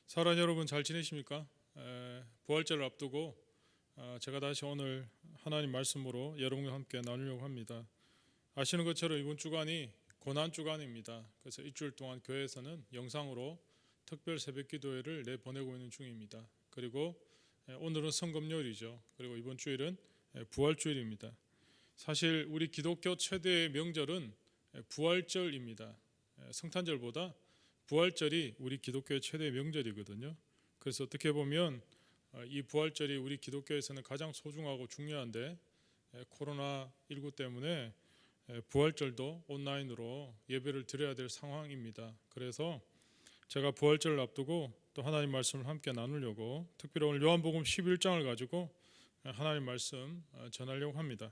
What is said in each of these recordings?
사랑하는 여러분, 잘 지내십니까? 부활절을 앞두고 제가 다시 오늘 하나님 말씀으로 여러분과 함께 나누려고 합니다. 아시는 것처럼 이번 주간이 고난 주간입니다. 그래서 일주일 동안 교회에서는 영상으로 특별 새벽 기도회를 내보내고 있는 중입니다. 그리고 오늘은 성금요일이죠. 그리고 이번 주일은 부활주일입니다. 사실 우리 기독교 최대의 명절은 부활절입니다. 성탄절보다 부활절이 우리 기독교의 최대의 명절이거든요. 그래서 어떻게 보면 이 부활절이 우리 기독교에서는 가장 소중하고 중요한데 코로나19 때문에 부활절도 온라인으로 예배를 드려야 될 상황입니다. 그래서 제가 부활절을 앞두고 또 하나님 말씀을 함께 나누려고 특별히 오늘 요한복음 11장을 가지고 하나님 말씀 전하려고 합니다.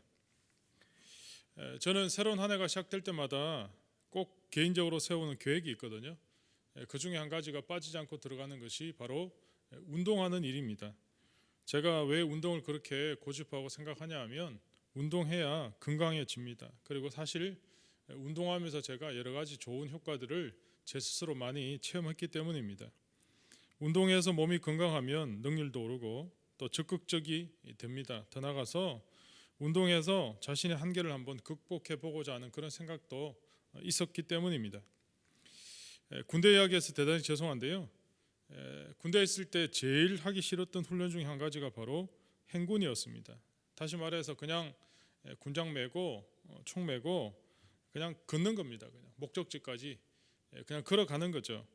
저는 새로운 한 해가 시작될 때마다 꼭 개인적으로 세우는 계획이 있거든요. 그 중에 한 가지가 빠지지 않고 들어가는 것이 바로 운동하는 일입니다. 제가 왜 운동을 그렇게 고집하고 생각하냐 하면 운동해야 건강해집니다. 그리고 사실 운동하면서 제가 여러 가지 좋은 효과들을 제 스스로 많이 체험했기 때문입니다. 운동해서 몸이 건강하면 능률도 오르고 또 적극적이 됩니다. 더 나아가서 운동해서 자신의 한계를 한번 극복해 보고자 하는 그런 생각도 있었기 때문입니다. 군대 이야기해서 대단히 죄송한데요. 군대에 있을 때 제일 하기 싫었던 훈련 중에 한 가지가 바로 행군이었습니다. 다시 말해서 그냥 군장 메고 총 메고 그냥 걷는 겁니다. 그냥 목적지까지 그냥 걸어가는 거죠.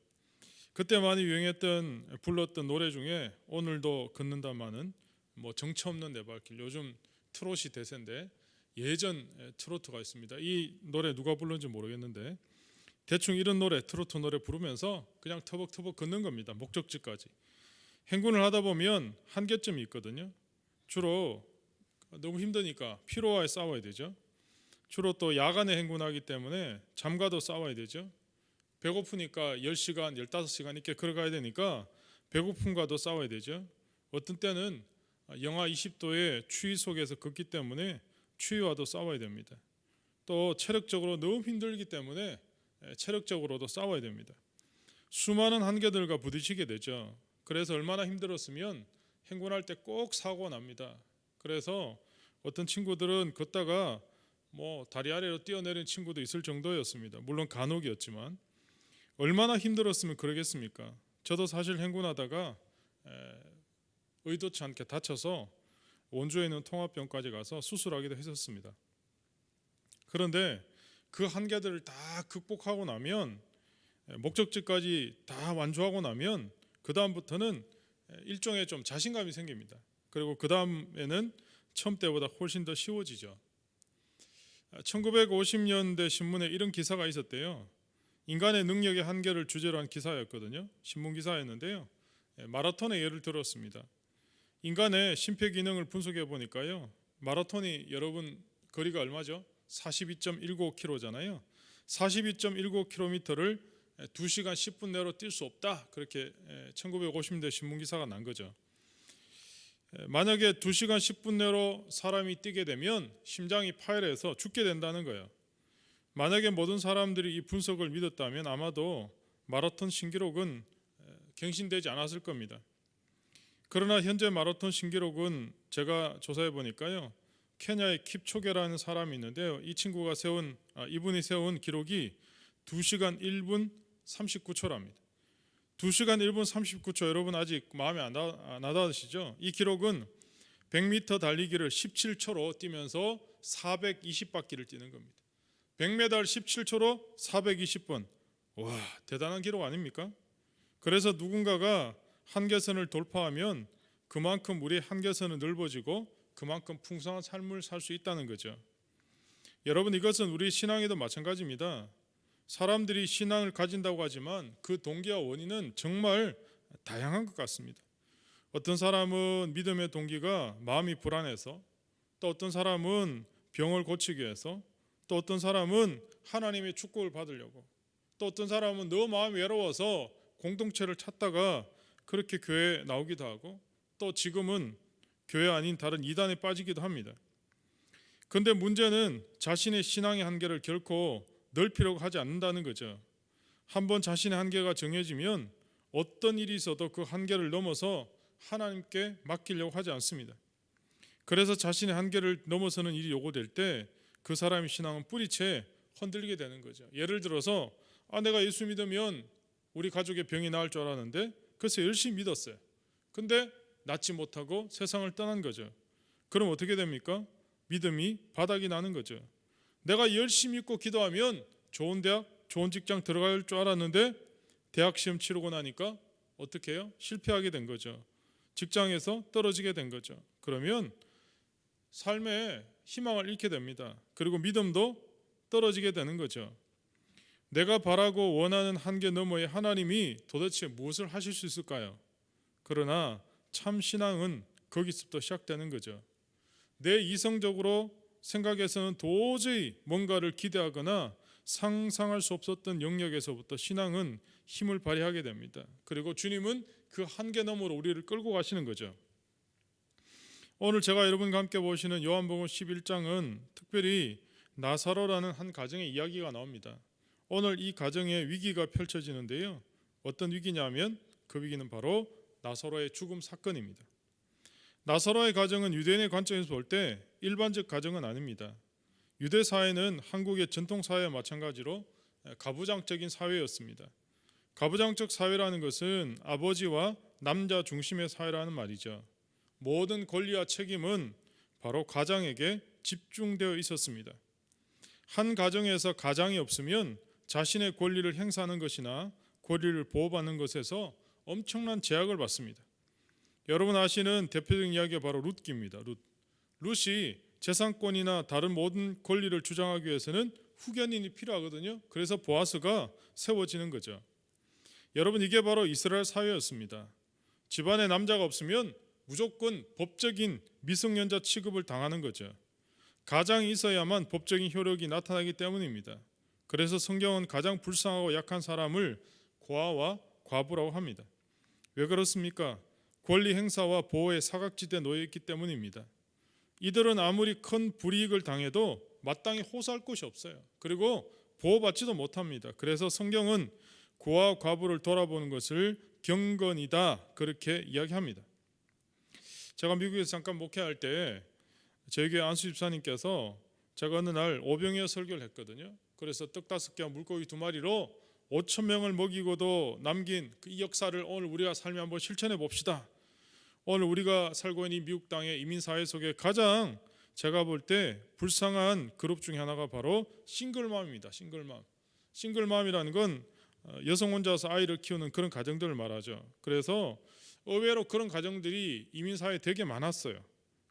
그때 많이 유행했던 불렀던 노래 중에 오늘도 걷는다마는 뭐 정처 없는 내 발길, 요즘 트롯이 대세인데 예전 트로트가 있습니다. 이 노래 누가 불렀는지 모르겠는데 대충 이런 노래, 트로트 노래 부르면서 그냥 터벅터벅 걷는 겁니다. 목적지까지. 행군을 하다 보면 한계점이 있거든요. 주로 너무 힘드니까 피로와에 싸워야 되죠. 주로 또 야간에 행군하기 때문에 잠과도 싸워야 되죠. 배고프니까 10시간, 15시간 이렇게 걸어가야 되니까 배고픔과도 싸워야 되죠. 어떤 때는 영하 20도의 추위 속에서 걷기 때문에 추위와도 싸워야 됩니다. 또 체력적으로 너무 힘들기 때문에 체력적으로도 싸워야 됩니다. 수많은 한계들과 부딪히게 되죠. 그래서 얼마나 힘들었으면 행군할 때 꼭 사고가 납니다. 그래서 어떤 친구들은 걷다가 뭐 다리 아래로 뛰어내린 친구도 있을 정도였습니다. 물론 간혹이었지만 얼마나 힘들었으면 그러겠습니까? 저도 사실 행군하다가 의도치 않게 다쳐서 원주에 있는 통합병까지 가서 수술하기도 했었습니다. 그런데 그 한계들을 다 극복하고 나면 목적지까지 다 완주하고 나면 그 다음부터는 일종의 좀 자신감이 생깁니다. 그리고 그 다음에는 처음 때보다 훨씬 더 쉬워지죠. 1950년대 신문에 이런 기사가 있었대요. 인간의 능력의 한계를 주제로 한 기사였거든요. 신문 기사였는데요. 마라톤의 예를 들었습니다. 인간의 심폐기능을 분석해 보니까요. 마라톤이 여러분 거리가 얼마죠? 42.19km잖아요. 42.19km를 2시간 10분 내로 뛸 수 없다. 그렇게 1950년대 신문기사가 난 거죠. 만약에 2시간 10분 내로 사람이 뛰게 되면 심장이 파열해서 죽게 된다는 거예요. 만약에 모든 사람들이 이 분석을 믿었다면 아마도 마라톤 신기록은 갱신되지 않았을 겁니다. 그러나 현재 마라톤 신기록은 제가 조사해 보니까요. 케냐의 킵초게라는 사람이 있는데요. 이분이 세운 기록이 2시간 1분 39초랍니다. 2시간 1분 39초, 여러분 아직 마음에 안 와닿으시죠? 이 기록은 100m 달리기를 17초로 뛰면서 420바퀴를 뛰는 겁니다. 100m 17초로 420번. 와, 대단한 기록 아닙니까? 그래서 누군가가 한계선을 돌파하면 그만큼 우리의 한계선은 넓어지고 그만큼 풍성한 삶을 살 수 있다는 거죠. 여러분, 이것은 우리 신앙에도 마찬가지입니다. 사람들이 신앙을 가진다고 하지만 그 동기와 원인은 정말 다양한 것 같습니다. 어떤 사람은 믿음의 동기가 마음이 불안해서, 또 어떤 사람은 병을 고치기 위해서, 또 어떤 사람은 하나님의 축복을 받으려고, 또 어떤 사람은 너무 마음이 외로워서 공동체를 찾다가 그렇게 교회에 나오기도 하고, 또 지금은 교회 아닌 다른 이단에 빠지기도 합니다. 그런데 문제는 자신의 신앙의 한계를 결코 넓히려고 하지 않는다는 거죠. 한번 자신의 한계가 정해지면 어떤 일이 있어도 그 한계를 넘어서 하나님께 맡기려고 하지 않습니다. 그래서 자신의 한계를 넘어서는 일이 요구될 때 그 사람의 신앙은 뿌리채 흔들리게 되는 거죠. 예를 들어서 내가 예수 믿으면 우리 가족의 병이 나을 줄 알았는데 그래서 열심히 믿었어요. 근데 낫지 못하고 세상을 떠난 거죠. 그럼 어떻게 됩니까? 믿음이 바닥이 나는 거죠. 내가 열심히 믿고 기도하면 좋은 대학, 좋은 직장 들어갈 줄 알았는데 대학 시험 치르고 나니까 어떻게 해요? 실패하게 된 거죠. 직장에서 떨어지게 된 거죠. 그러면 삶에 희망을 잃게 됩니다. 그리고 믿음도 떨어지게 되는 거죠. 내가 바라고 원하는 한계 너머에 하나님이 도대체 무엇을 하실 수 있을까요? 그러나 참 신앙은 거기서부터 시작되는 거죠. 내 이성적으로 생각해서는 도저히 뭔가를 기대하거나 상상할 수 없었던 영역에서부터 신앙은 힘을 발휘하게 됩니다. 그리고 주님은 그 한계 너머로 우리를 끌고 가시는 거죠. 오늘 제가 여러분과 함께 보시는 요한복음 11장은 특별히 나사로라는 한 가정의 이야기가 나옵니다. 오늘 이 가정의 위기가 펼쳐지는데요. 어떤 위기냐면 그 위기는 바로 나사로의 죽음 사건입니다. 나사로의 가정은 유대인의 관점에서 볼 때 일반적 가정은 아닙니다. 유대 사회는 한국의 전통 사회와 마찬가지로 가부장적인 사회였습니다. 가부장적 사회라는 것은 아버지와 남자 중심의 사회라는 말이죠. 모든 권리와 책임은 바로 가장에게 집중되어 있었습니다. 한 가정에서 가장이 없으면 자신의 권리를 행사하는 것이나 권리를 보호받는 것에서 엄청난 제약을 받습니다. 여러분 아시는 대표적인 이야기가 바로 룻기입니다. 룻이 재산권이나 다른 모든 권리를 주장하기 위해서는 후견인이 필요하거든요. 그래서 보아스가 세워지는 거죠. 여러분 이게 바로 이스라엘 사회였습니다. 집안에 남자가 없으면 무조건 법적인 미성년자 취급을 당하는 거죠. 가장이 있어야만 법적인 효력이 나타나기 때문입니다. 그래서 성경은 가장 불쌍하고 약한 사람을 고아와 과부라고 합니다. 왜 그렇습니까? 권리 행사와 보호의 사각지대에 놓여 있기 때문입니다. 이들은 아무리 큰 불이익을 당해도 마땅히 호소할 곳이 없어요. 그리고 보호받지도 못합니다. 그래서 성경은 고아와 과부를 돌아보는 것을 경건이다 그렇게 이야기합니다. 제가 미국에서 잠깐 목회할 때 저희 교회 안수 집사님께서 제가 어느 날 오병이어 설교를 했거든요. 그래서 떡 5개와 물고기 2마리로 5천 명을 먹이고도 남긴 그 역사를 오늘 우리가 삶에 한번 실천해 봅시다. 오늘 우리가 살고 있는 이 미국 땅의 이민사회 속에 가장 제가 볼 때 불쌍한 그룹 중에 하나가 바로 싱글맘입니다. 싱글맘이라는 건 여성 혼자서 아이를 키우는 그런 가정들을 말하죠. 그래서 의외로 그런 가정들이 이민사회에 되게 많았어요.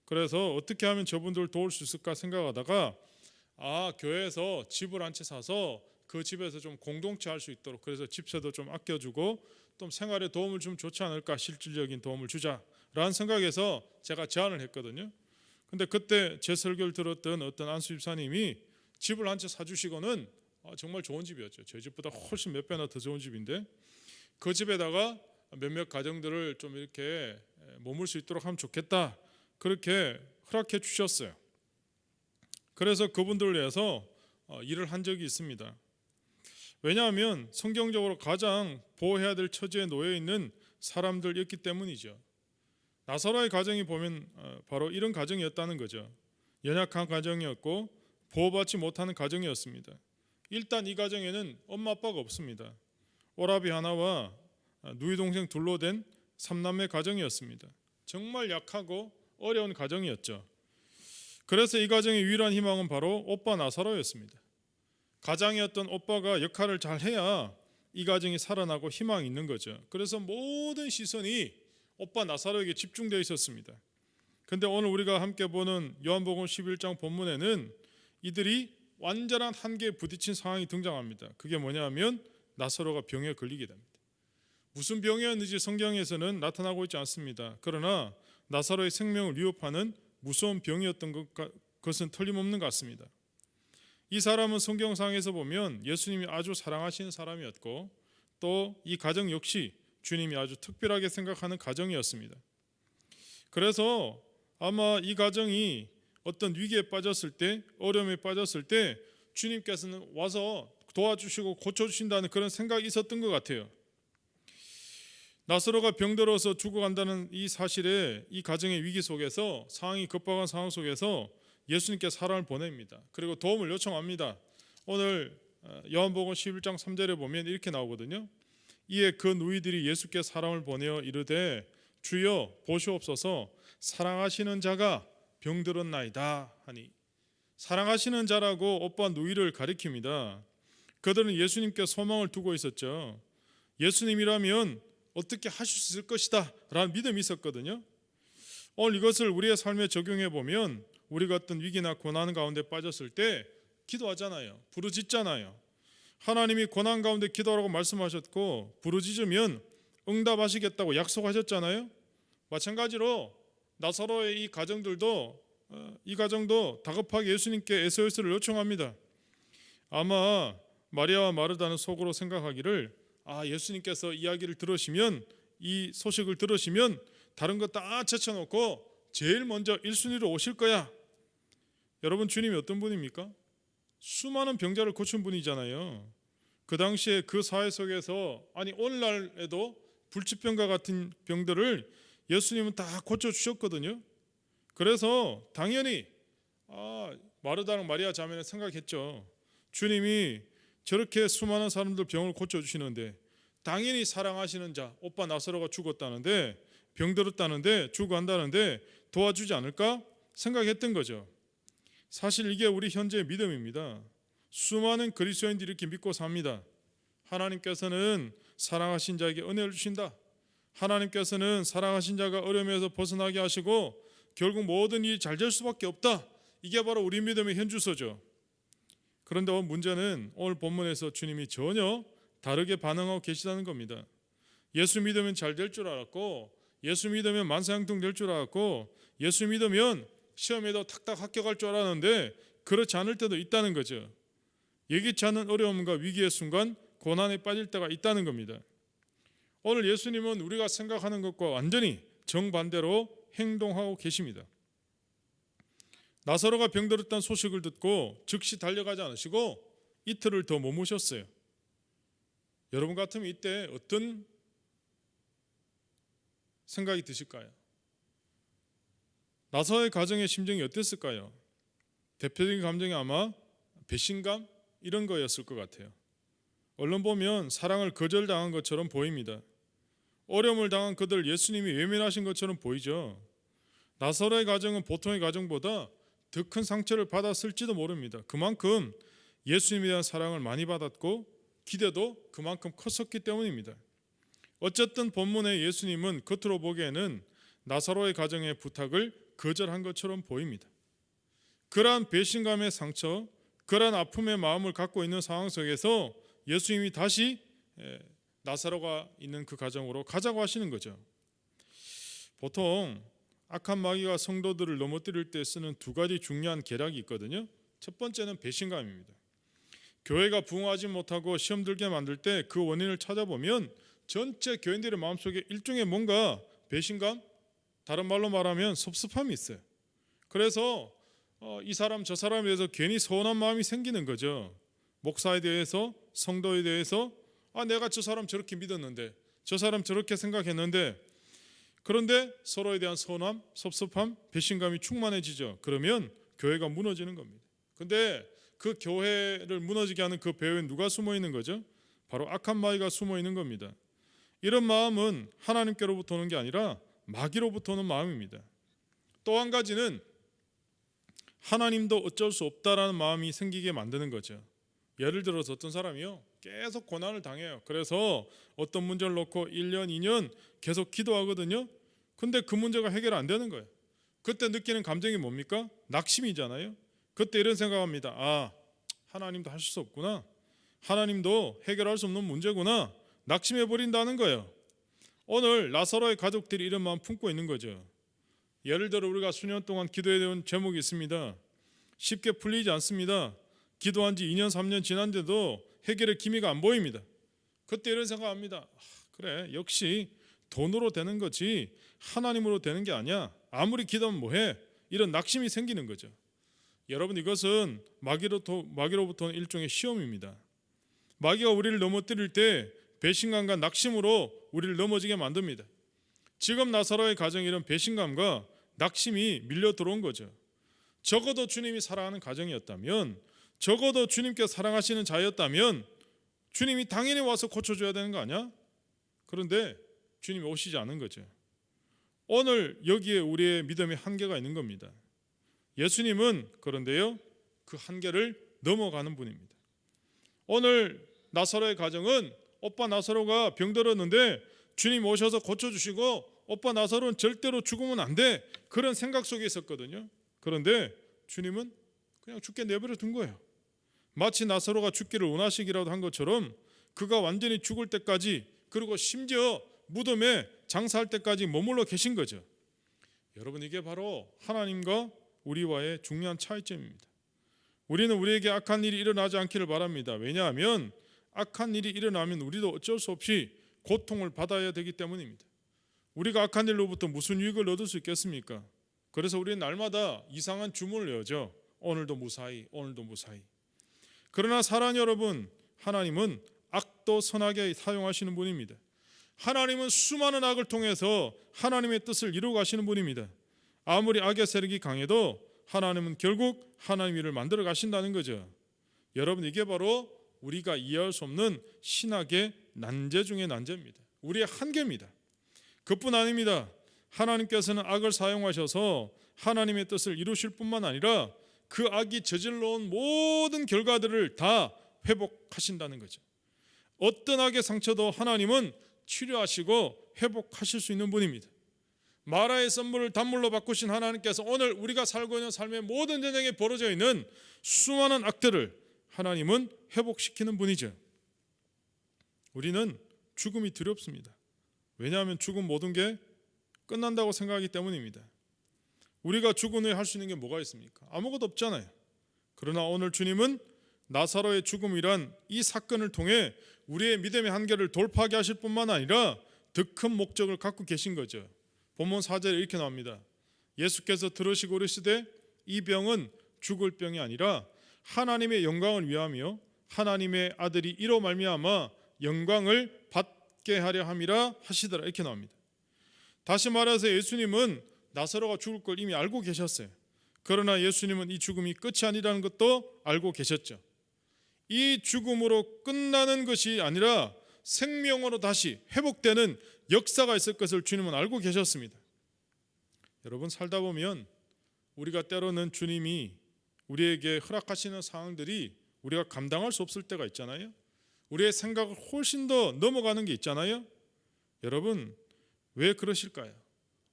그래서 어떻게 하면 저분들을 도울 수 있을까 생각하다가 교회에서 집을 한 채 사서 그 집에서 좀 공동체 할 수 있도록 그래서 집세도 좀 아껴주고 좀 생활에 도움을 주면 좋지 않을까, 실질적인 도움을 주자라는 생각에서 제가 제안을 했거든요. 근데 그때 제 설교를 들었던 어떤 안수 집사님이 집을 한 채 사주시고는 정말 좋은 집이었죠. 제 집보다 훨씬 몇 배나 더 좋은 집인데 그 집에다가 몇몇 가정들을 좀 이렇게 머물 수 있도록 하면 좋겠다 그렇게 허락해 주셨어요. 그래서 그분들을 위해서 일을 한 적이 있습니다. 왜냐하면 성경적으로 가장 보호해야 될 처지에 놓여 있는 사람들이었기 때문이죠. 나사로의 가정이 보면 바로 이런 가정이었다는 거죠. 연약한 가정이었고 보호받지 못하는 가정이었습니다. 일단 이 가정에는 엄마 아빠가 없습니다. 오라비 하나와 누이 동생 둘로 된 3남매 가정이었습니다. 정말 약하고 어려운 가정이었죠. 그래서 이 가정의 유일한 희망은 바로 오빠 나사로였습니다. 가장이었던 오빠가 역할을 잘 해야 이 가정이 살아나고 희망이 있는 거죠. 그래서 모든 시선이 오빠 나사로에게 집중되어 있었습니다. 그런데 오늘 우리가 함께 보는 요한복음 11장 본문에는 이들이 완전한 한계에 부딪힌 상황이 등장합니다. 그게 뭐냐면 나사로가 병에 걸리게 됩니다. 무슨 병이었는지 성경에서는 나타나고 있지 않습니다. 그러나 나사로의 생명을 위협하는 무서운 병이었던 것은 틀림없는 것 같습니다. 이 사람은 성경상에서 보면 예수님이 아주 사랑하시는 사람이었고 또 이 가정 역시 주님이 아주 특별하게 생각하는 가정이었습니다. 그래서 아마 이 가정이 어떤 위기에 빠졌을 때, 어려움에 빠졌을 때 주님께서는 와서 도와주시고 고쳐주신다는 그런 생각이 있었던 것 같아요. 나사로가 병들어서 죽어간다는 이 사실에 이 가정의 위기 속에서 상황이 급박한 상황 속에서 예수님께 사람을 보냅니다. 그리고 도움을 요청합니다. 오늘 요한복음 11장 3절에 보면 이렇게 나오거든요. 이에 그 누이들이 예수께 사람을 보내어 이르되 주여 보시옵소서 사랑하시는 자가 병들었나이다 하니, 사랑하시는 자라고 오빠 누이를 가리킵니다. 그들은 예수님께 소망을 두고 있었죠. 예수님이라면 어떻게 하실 수 있을 것이다 라는 믿음이 있었거든요. 오늘 이것을 우리의 삶에 적용해 보면 우리가 어떤 위기나 고난 가운데 빠졌을 때 기도하잖아요. 부르짖잖아요. 하나님이 고난 가운데 기도하라고 말씀하셨고 부르짖으면 응답하시겠다고 약속하셨잖아요. 마찬가지로 나사로의 이 가정도 다급하게 예수님께 SOS를 요청합니다. 아마 마리아와 마르다는 속으로 생각하기를, 예수님께서 이야기를 들으시면, 이 소식을 들으시면 다른 거 다 제쳐놓고 제일 먼저 1순위로 오실 거야. 여러분, 주님이 어떤 분입니까? 수많은 병자를 고친 분이잖아요. 그 당시에 그 사회 속에서, 오늘날에도 불치병과 같은 병들을 예수님은 다 고쳐주셨거든요. 그래서 당연히 마르다랑 마리아 자매는 생각했죠. 주님이 저렇게 수많은 사람들 병을 고쳐주시는데 당연히 사랑하시는 자, 오빠 나사로가 죽었다는데, 병들었다는데, 죽어간다는데 도와주지 않을까 생각했던 거죠. 사실 이게 우리 현재의 믿음입니다. 수많은 그리스도인들이 이렇게 믿고 삽니다. 하나님께서는 사랑하신 자에게 은혜를 주신다. 하나님께서는 사랑하신 자가 어려움에서 벗어나게 하시고 결국 모든 일이 잘 될 수밖에 없다. 이게 바로 우리 믿음의 현주소죠. 그런데 문제는 오늘 본문에서 주님이 전혀 다르게 반응하고 계시다는 겁니다. 예수 믿으면 잘 될 줄 알았고, 예수 믿으면 만사형통 될 줄 알았고, 예수 믿으면 시험에도 탁탁 합격할 줄 알았는데 그렇지 않을 때도 있다는 거죠. 예기치 않은 어려움과 위기의 순간 고난에 빠질 때가 있다는 겁니다. 오늘 예수님은 우리가 생각하는 것과 완전히 정반대로 행동하고 계십니다. 나사로가 병들었다는 소식을 듣고 즉시 달려가지 않으시고 이틀을 더 머무셨어요. 여러분 같으면 이때 어떤 생각이 드실까요? 나사로의 가정의 심정이 어땠을까요? 대표적인 감정이 아마 배신감 이런 거였을 것 같아요. 얼른 보면 사랑을 거절당한 것처럼 보입니다. 어려움을 당한 그들 예수님이 외면하신 것처럼 보이죠. 나사로의 가정은 보통의 가정보다 더 큰 상처를 받았을지도 모릅니다. 그만큼 예수님에 대한 사랑을 많이 받았고 기대도 그만큼 컸었기 때문입니다. 어쨌든 본문의 예수님은 겉으로 보기에는 나사로의 가정의 부탁을 거절한 것처럼 보입니다. 그러한 배신감의 상처, 그러한 아픔의 마음을 갖고 있는 상황 속에서 예수님이 다시 나사로가 있는 그 가정으로 가자고 하시는 거죠. 보통 악한 마귀가 성도들을 넘어뜨릴 때 쓰는 두 가지 중요한 계략이 있거든요. 첫 번째는 배신감입니다. 교회가 부흥하지 못하고 시험 들게 만들 때 그 원인을 찾아보면 전체 교인들의 마음속에 일종의 뭔가 배신감, 다른 말로 말하면 섭섭함이 있어요. 그래서 이 사람 저 사람에 대해서 괜히 서운한 마음이 생기는 거죠. 목사에 대해서, 성도에 대해서, 내가 저 사람 저렇게 믿었는데, 저 사람 저렇게 생각했는데, 그런데 서로에 대한 서운함, 섭섭함, 배신감이 충만해지죠. 그러면 교회가 무너지는 겁니다. 근데 그 교회를 무너지게 하는 그 배후에 누가 숨어 있는 거죠? 바로 악한 마귀가 숨어 있는 겁니다. 이런 마음은 하나님께로부터 오는 게 아니라 마귀로부터 오는 마음입니다. 또 한 가지는 하나님도 어쩔 수 없다라는 마음이 생기게 만드는 거죠. 예를 들어서 어떤 사람이요, 계속 고난을 당해요. 그래서 어떤 문제를 놓고 1년, 2년 계속 기도하거든요. 근데 그 문제가 해결 안 되는 거예요. 그때 느끼는 감정이 뭡니까? 낙심이잖아요. 그때 이런 생각합니다. 하나님도 하실 수 없구나. 하나님도 해결할 수 없는 문제구나. 낙심해 버린다는 거예요. 오늘 나사로의 가족들이 이런 마음 품고 있는 거죠. 예를 들어 우리가 수년 동안 기도해 온 제목이 있습니다. 쉽게 풀리지 않습니다. 기도한 지 2년 3년 지난데도 해결의 기미가 안 보입니다. 그때 이런 생각합니다. 그래, 역시 돈으로 되는 거지 하나님으로 되는 게 아니야. 아무리 기도하면 뭐해? 이런 낙심이 생기는 거죠. 여러분, 이것은 마귀로부터 일종의 시험입니다. 마귀가 우리를 넘어뜨릴 때 배신감과 낙심으로 우리를 넘어지게 만듭니다. 지금 나사로의 가정에 이런 배신감과 낙심이 밀려 들어온 거죠. 적어도 주님이 사랑하는 가정이었다면, 적어도 주님께 사랑하시는 자였다면 주님이 당연히 와서 고쳐줘야 되는 거 아니야? 그런데 주님이 오시지 않은 거죠. 오늘 여기에 우리의 믿음의 한계가 있는 겁니다. 예수님은 그런데요, 그 한계를 넘어가는 분입니다. 오늘 나사로의 가정은 오빠 나사로가 병들었는데 주님 오셔서 고쳐주시고 오빠 나사로는 절대로 죽으면 안 돼, 그런 생각 속에 있었거든요. 그런데 주님은 그냥 죽게 내버려 둔 거예요. 마치 나사로가 죽기를 원하시기라도 한 것처럼 그가 완전히 죽을 때까지, 그리고 심지어 무덤에 장사할 때까지 머물러 계신 거죠. 여러분, 이게 바로 하나님과 우리와의 중요한 차이점입니다. 우리는 우리에게 악한 일이 일어나지 않기를 바랍니다. 왜냐하면 악한 일이 일어나면 우리도 어쩔 수 없이 고통을 받아야 되기 때문입니다. 우리가 악한 일로부터 무슨 유익을 얻을 수 있겠습니까? 그래서 우리는 날마다 이상한 주문을 외우죠. 오늘도 무사히, 오늘도 무사히. 그러나 사랑하는 여러분, 하나님은 악도 선하게 사용하시는 분입니다. 하나님은 수많은 악을 통해서 하나님의 뜻을 이루어 가시는 분입니다. 아무리 악의 세력이 강해도 하나님은 결국 하나님의 일을 만들어 가신다는 거죠. 여러분, 이게 바로 우리가 이해할 수 없는 신학의 난제 중의 난제입니다. 우리의 한계입니다. 그뿐 아닙니다. 하나님께서는 악을 사용하셔서 하나님의 뜻을 이루실 뿐만 아니라 그 악이 저질러온 모든 결과들을 다 회복하신다는 거죠. 어떤 악의 상처도 하나님은 치료하시고 회복하실 수 있는 분입니다. 마라의 선물을 단물로 바꾸신 하나님께서 오늘 우리가 살고 있는 삶의 모든 전쟁에 벌어져 있는 수많은 악들을 하나님은 회복시키는 분이죠. 우리는 죽음이 두렵습니다. 왜냐하면 죽음 모든 게 끝난다고 생각하기 때문입니다. 우리가 죽은 후에 할 수 있는 게 뭐가 있습니까? 아무것도 없잖아요. 그러나 오늘 주님은 나사로의 죽음이란 이 사건을 통해 우리의 믿음의 한계를 돌파하게 하실 뿐만 아니라 더 큰 목적을 갖고 계신 거죠. 본문 4절에 이렇게 나옵니다. 예수께서 들으시고 이르시되 이 병은 죽을 병이 아니라 하나님의 영광을 위하며 하나님의 아들이 이로 말미암아 영광을 받게 하려 함이라 하시더라, 이렇게 나옵니다. 다시 말해서 예수님은 나사로가 죽을 걸 이미 알고 계셨어요. 그러나 예수님은 이 죽음이 끝이 아니라는 것도 알고 계셨죠. 이 죽음으로 끝나는 것이 아니라 생명으로 다시 회복되는 역사가 있을 것을 주님은 알고 계셨습니다. 여러분, 살다 보면 우리가 때로는 주님이 우리에게 허락하시는 상황들이 우리가 감당할 수 없을 때가 있잖아요. 우리의 생각을 훨씬 더 넘어가는 게 있잖아요. 여러분, 왜 그러실까요?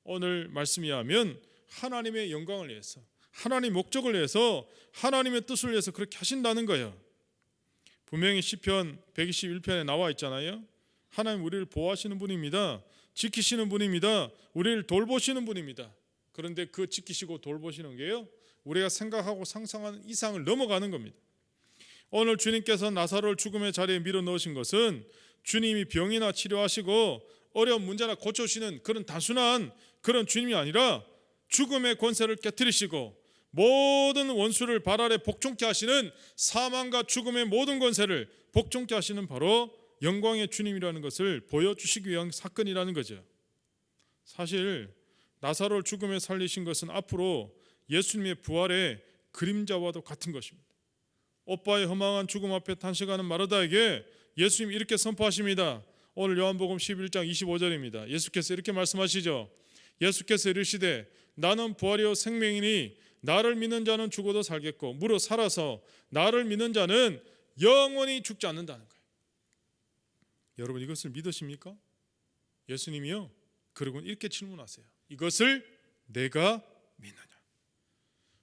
오늘 말씀에 하면 하나님의 영광을 위해서, 하나님의 목적을 위해서, 하나님의 뜻을 위해서 그렇게 하신다는 거예요. 분명히 시편 121편에 나와 있잖아요. 하나님 우리를 보호하시는 분입니다. 지키시는 분입니다. 우리를 돌보시는 분입니다. 그런데 그 지키시고 돌보시는 게요, 우리가 생각하고 상상하는 이상을 넘어가는 겁니다. 오늘 주님께서 나사로를 죽음의 자리에 밀어넣으신 것은 주님이 병이나 치료하시고 어려운 문제나 고쳐주시는 그런 단순한 그런 주님이 아니라 죽음의 권세를 깨뜨리시고 모든 원수를 발 아래 복종케 하시는, 사망과 죽음의 모든 권세를 복종케 하시는 바로 영광의 주님이라는 것을 보여주시기 위한 사건이라는 거죠. 사실 나사로를 죽음에 살리신 것은 앞으로 예수님의 부활의 그림자와도 같은 것입니다. 오빠의 허망한 죽음 앞에 탄식하는 마르다에게 예수님이 이렇게 선포하십니다. 오늘 요한복음 11장 25절입니다. 예수께서 이렇게 말씀하시죠. 예수께서 이르시되 나는 부활이요 생명이니 나를 믿는 자는 죽어도 살겠고 무릇 살아서 나를 믿는 자는 영원히 죽지 않는다는 거예요. 여러분, 이것을 믿으십니까? 예수님이요, 그리고 이렇게 질문하세요. 이것을 내가 믿느냐?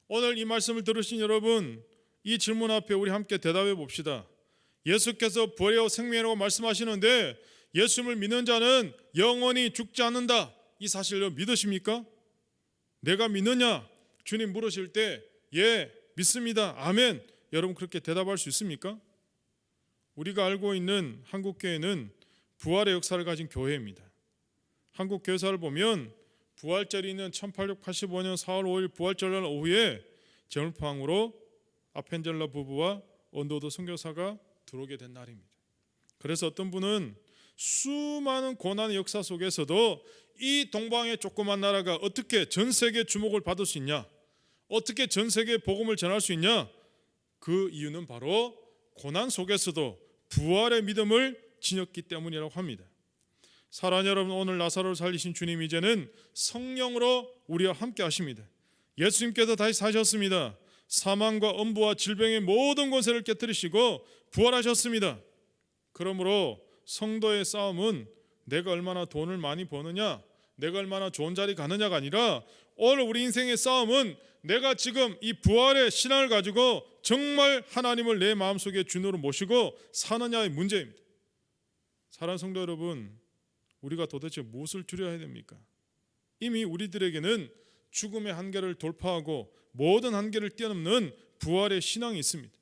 오늘 이 말씀을 들으신 여러분, 이 질문 앞에 우리 함께 대답해 봅시다. 예수께서 부활이요 생명이라고 말씀하시는데 예수님을 믿는 자는 영원히 죽지 않는다, 이 사실을 믿으십니까? 내가 믿느냐? 주님 물으실 때 예, 믿습니다, 아멘, 여러분 그렇게 대답할 수 있습니까? 우리가 알고 있는 한국교회는 부활의 역사를 가진 교회입니다. 한국교회사를 보면 부활절이 있는 1885년 4월 5일 부활절날 오후에 제물포항으로 아펜젤라 부부와 언도드 선교사가 들어오게 된 날입니다. 그래서 어떤 분은 수많은 고난의 역사 속에서도 이 동방의 조그만 나라가 어떻게 전 세계 주목을 받을 수 있냐, 어떻게 전 세계에 복음을 전할 수 있냐, 그 이유는 바로 고난 속에서도 부활의 믿음을 지녔기 때문이라고 합니다. 사랑하는 여러분, 오늘 나사로를 살리신 주님 이제는 성령으로 우리와 함께 하십니다. 예수님께서 다시 사셨습니다. 사망과 엄부와 질병의 모든 권세를 깨뜨리시고 부활하셨습니다. 그러므로 성도의 싸움은 내가 얼마나 돈을 많이 버느냐, 내가 얼마나 좋은 자리 가느냐가 아니라 오늘 우리 인생의 싸움은 내가 지금 이 부활의 신앙을 가지고 정말 하나님을 내 마음속에 주인으로 모시고 사느냐의 문제입니다. 사랑하는 성도 여러분, 우리가 도대체 무엇을 두려워해야 됩니까? 이미 우리들에게는 죽음의 한계를 돌파하고 모든 한계를 뛰어넘는 부활의 신앙이 있습니다.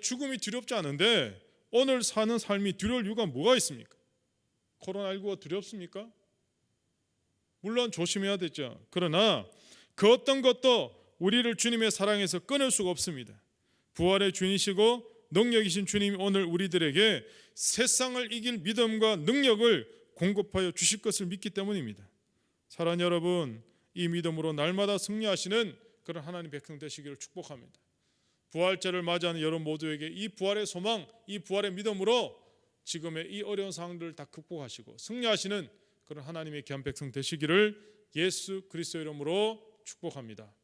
죽음이 두렵지 않은데 오늘 사는 삶이 두려울 이유가 뭐가 있습니까? 코로나19가 두렵습니까? 물론 조심해야 되죠. 그러나 그 어떤 것도 우리를 주님의 사랑에서 끊을 수가 없습니다. 부활의 주인이시고 능력이신 주님이 오늘 우리들에게 세상을 이길 믿음과 능력을 공급하여 주실 것을 믿기 때문입니다. 사랑하는 여러분, 이 믿음으로 날마다 승리하시는 그런 하나님 백성 되시기를 축복합니다. 부활절을 맞이하는 여러분 모두에게 이 부활의 소망, 이 부활의 믿음으로 지금의 이 어려운 상황들을 다 극복하시고 승리하시는 그런 하나님의 귀한 백성 되시기를 예수 그리스도의 이름으로 축복합니다.